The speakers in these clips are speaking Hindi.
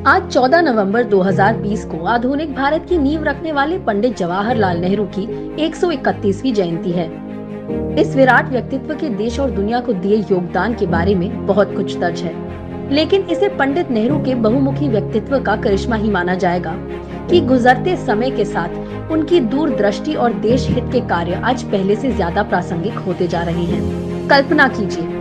आज 14 नवंबर 2020 को आधुनिक भारत की नींव रखने वाले पंडित जवाहरलाल नेहरू की 131वीं जयंती है। इस विराट व्यक्तित्व के देश और दुनिया को दिए योगदान के बारे में बहुत कुछ दर्ज है, लेकिन इसे पंडित नेहरू के बहुमुखी व्यक्तित्व का करिश्मा ही माना जाएगा कि गुजरते समय के साथ उनकी दूरदृष्टि और देश हित के कार्य आज पहले से ज्यादा प्रासंगिक होते जा रहे हैं। कल्पना कीजिए,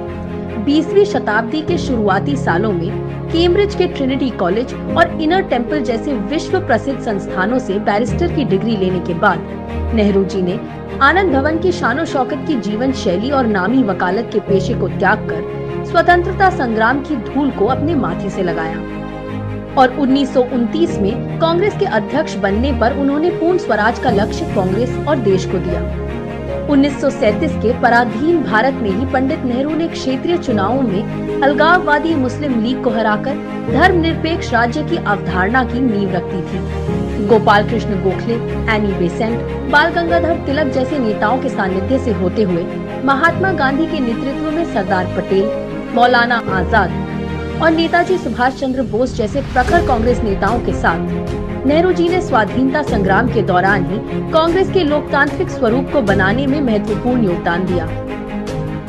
20वीं शताब्दी के शुरुआती सालों में कैम्ब्रिज के ट्रिनिटी कॉलेज और इनर टेम्पल जैसे विश्व प्रसिद्ध संस्थानों से बैरिस्टर की डिग्री लेने के बाद नेहरू जी ने आनंद भवन की शानो शौकत की जीवन शैली और नामी वकालत के पेशे को त्याग कर स्वतंत्रता संग्राम की धूल को अपने माथे से लगाया और 1929 में कांग्रेस के अध्यक्ष बनने पर उन्होंने पूर्ण स्वराज का लक्ष्य कांग्रेस और देश को दिया। 1937 के पराधीन भारत में ही पंडित नेहरू ने क्षेत्रीय चुनावों में अलगाववादी मुस्लिम लीग को हराकर धर्मनिरपेक्ष राज्य की अवधारणा की नींव रखी थी। गोपाल कृष्ण गोखले, एनी बेसेंट, बाल गंगाधर तिलक जैसे नेताओं के सानिध्य से होते हुए महात्मा गांधी के नेतृत्व में सरदार पटेल, मौलाना आजाद और नेताजी सुभाष चंद्र बोस जैसे प्रखर कांग्रेस नेताओं के साथ नेहरू जी ने स्वाधीनता संग्राम के दौरान ही कांग्रेस के लोकतांत्रिक स्वरूप को बनाने में महत्वपूर्ण योगदान दिया।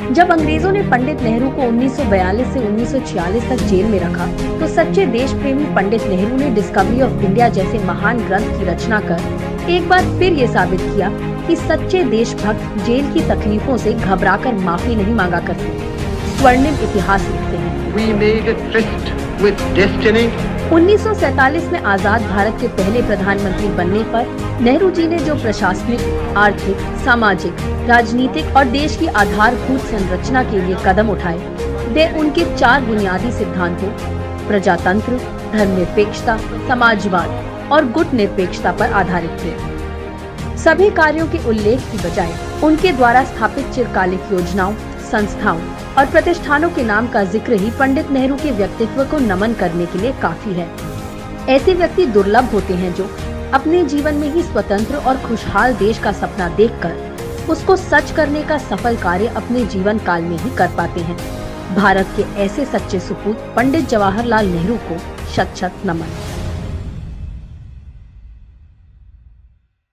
जब अंग्रेजों ने पंडित नेहरू को 1942 से 1946 तक जेल में रखा, तो सच्चे देश प्रेमी पंडित नेहरू ने डिस्कवरी ऑफ इंडिया जैसे महान ग्रंथ की रचना कर एक बार फिर ये साबित किया कि सच्चे देशभक्त जेल की तकलीफों से घबराकर माफी नहीं मांगा करते, स्वर्णिम इतिहास लिखते हैं। We made a tryst with destiny. 1947 में आजाद भारत के पहले प्रधानमंत्री बनने पर नेहरू जी ने जो प्रशासनिक, आर्थिक, सामाजिक, राजनीतिक और देश की आधारभूत संरचना के लिए कदम उठाए, वे उनके 4 बुनियादी सिद्धांतों प्रजातंत्र, धर्मनिरपेक्षता, समाजवाद और गुट निरपेक्षता पर आधारित थे। सभी कार्यों के उल्लेख की बजाय उनके द्वारा स्थापित चिरकालिक योजनाओं, संस्थाओं और प्रतिष्ठानों के नाम का जिक्र ही पंडित नेहरू के व्यक्तित्व को नमन करने के लिए काफी है। ऐसे व्यक्ति दुर्लभ होते हैं जो अपने जीवन में ही स्वतंत्र और खुशहाल देश का सपना देखकर उसको सच करने का सफल कार्य अपने जीवन काल में ही कर पाते हैं। भारत के ऐसे सच्चे सुपूत पंडित जवाहरलाल नेहरू को शत शत नमन।